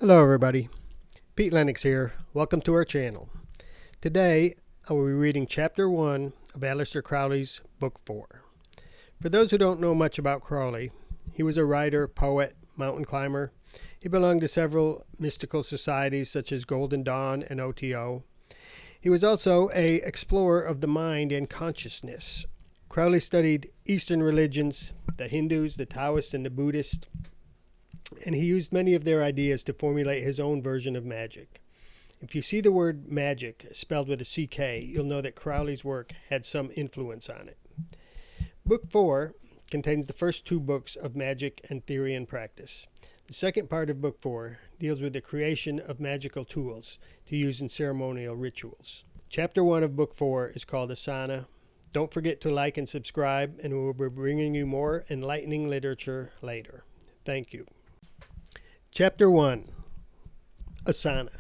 Hello everybody, Pete Lennox here. Welcome to our channel. Today I will be reading Chapter 1 of Aleister Crowley's Book 4. For those who don't know much about Crowley, he was a writer, poet, mountain climber. He belonged to several mystical societies such as Golden Dawn and OTO. He was also an explorer of the mind and consciousness. Crowley studied Eastern religions, the Hindus, the Taoists, and the Buddhists, and he used many of their ideas to formulate his own version of magic. If you see the word magic spelled with a CK, you'll know that Crowley's work had some influence on it. Book 4 contains the first two books of Magic and Theory and Practice. The second part of Book 4 deals with the creation of magical tools to use in ceremonial rituals. Chapter 1 of Book 4 is called Asana. Don't forget to like and subscribe, and we'll be bringing you more enlightening literature later. Thank you. Chapter 1, Asana.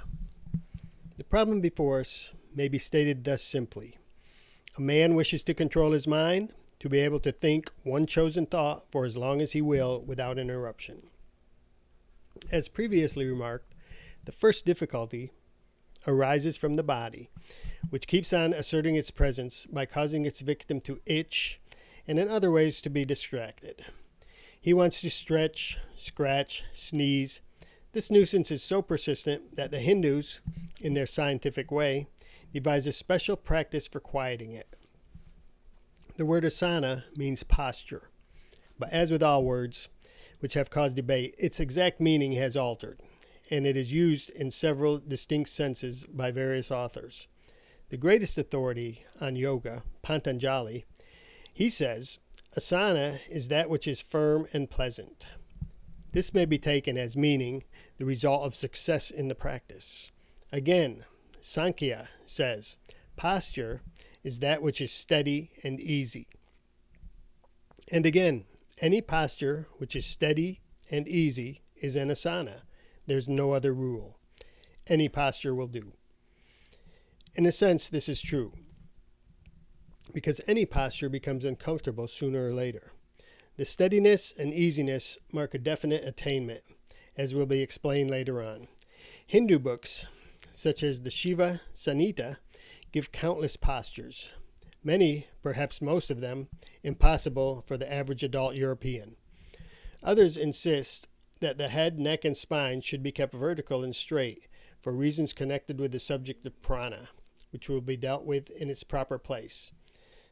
The problem before us may be stated thus simply. A man wishes to control his mind, to be able to think one chosen thought for as long as he will without interruption. As previously remarked, the first difficulty arises from the body, which keeps on asserting its presence by causing its victim to itch and in other ways to be distracted. He wants to stretch, scratch, sneeze. This nuisance is so persistent that the Hindus, in their scientific way, devise a special practice for quieting it. The word asana means posture, but as with all words which have caused debate, its exact meaning has altered, and it is used in several distinct senses by various authors. The greatest authority on yoga, Patanjali, he says, asana is that which is firm and pleasant. This may be taken as meaning the result of success in the practice. Again, Sankhya says, posture is that which is steady and easy. And again, any posture which is steady and easy is an asana. There's no other rule. Any posture will do. In a sense, this is true, because any posture becomes uncomfortable sooner or later. The steadiness and easiness mark a definite attainment, as will be explained later on. Hindu books, such as the Shiva Samhita, give countless postures, many, perhaps most of them, impossible for the average adult European. Others insist that the head, neck, and spine should be kept vertical and straight for reasons connected with the subject of prana, which will be dealt with in its proper place.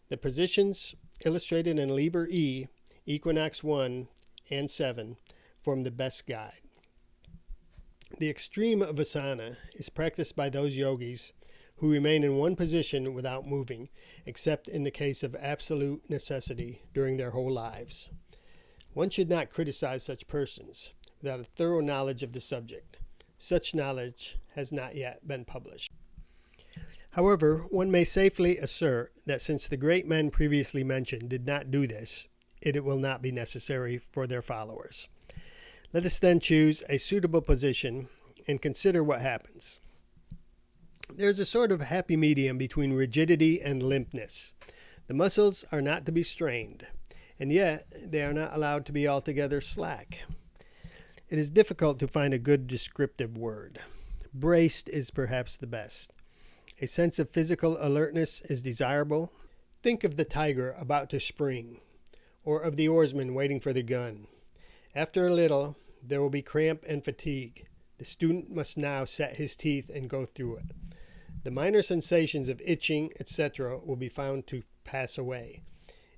The positions illustrated in Liber E, Equinox 1 and 7, form the best guide. The extreme of asana is practiced by those yogis who remain in one position without moving, except in the case of absolute necessity during their whole lives. One should not criticize such persons without a thorough knowledge of the subject. Such knowledge has not yet been published. However, one may safely assert that since the great men previously mentioned did not do this, it will not be necessary for their followers. Let us then choose a suitable position and consider what happens. There's a sort of happy medium between rigidity and limpness. The muscles are not to be strained, and yet they are not allowed to be altogether slack. It is difficult to find a good descriptive word. Braced is perhaps the best. A sense of physical alertness is desirable. Think of the tiger about to spring, or of the oarsman waiting for the gun. After a little, there will be cramp and fatigue. The student must now set his teeth and go through it. The minor sensations of itching, etc., will be found to pass away,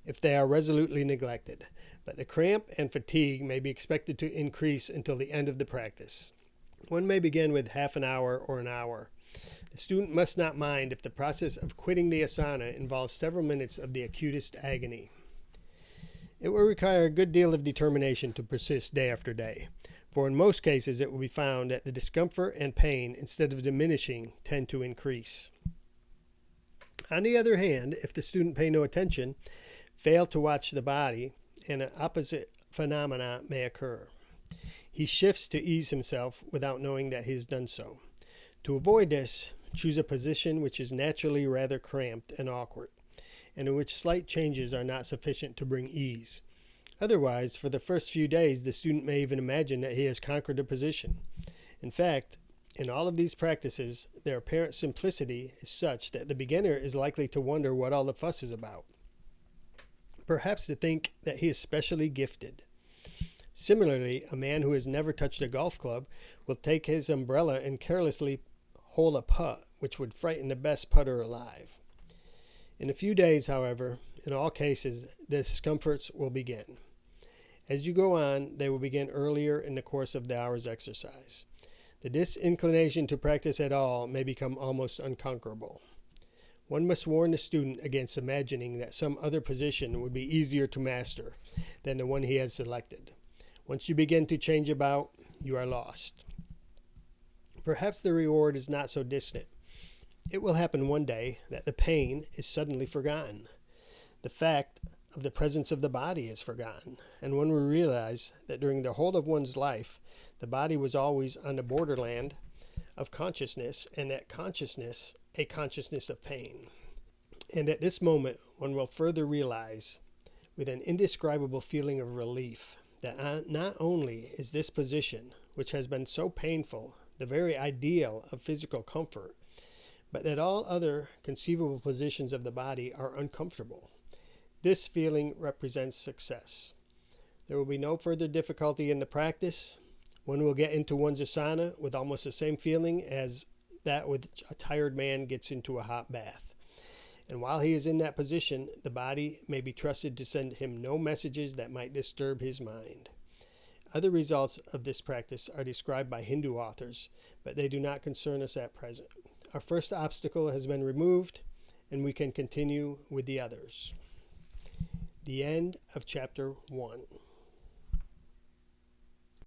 if they are resolutely neglected, but the cramp and fatigue may be expected to increase until the end of the practice. One may begin with half an hour or an hour. The student must not mind if the process of quitting the asana involves several minutes of the acutest agony. It will require a good deal of determination to persist day after day, for in most cases it will be found that the discomfort and pain, instead of diminishing, tend to increase. On the other hand, if the student pay no attention, fail to watch the body, an opposite phenomena may occur. He shifts to ease himself without knowing that he has done so. To avoid this, choose a position which is naturally rather cramped and awkward, and in which slight changes are not sufficient to bring ease. Otherwise, for the first few days, the student may even imagine that he has conquered a position, In fact, in all of these practices, their apparent simplicity is such that the beginner is likely to wonder what all the fuss is about, perhaps to think that he is specially gifted. Similarly, a man who has never touched a golf club will take his umbrella and carelessly hole a putt, which would frighten the best putter alive. In a few days, however, in all cases, the discomforts will begin. As you go on, they will begin earlier in the course of the hour's exercise. The disinclination to practice at all may become almost unconquerable. One must warn the student against imagining that some other position would be easier to master than the one he has selected. Once you begin to change about, you are lost. Perhaps the reward is not so distant. It will happen one day that the pain is suddenly forgotten. The fact of the presence of the body is forgotten, and one will realize that during the whole of one's life, the body was always on the borderland of consciousness, and that consciousness, a consciousness of pain. And at this moment, one will further realize, with an indescribable feeling of relief, that not only is this position, which has been so painful, the very ideal of physical comfort, but that all other conceivable positions of the body are uncomfortable. This feeling represents success. There will be no further difficulty in the practice. One will get into one's asana with almost the same feeling as that which a tired man gets into a hot bath. And while he is in that position, the body may be trusted to send him no messages that might disturb his mind. Other results of this practice are described by Hindu authors, but they do not concern us at present. Our first obstacle has been removed, and we can continue with the others. The end of Chapter 1.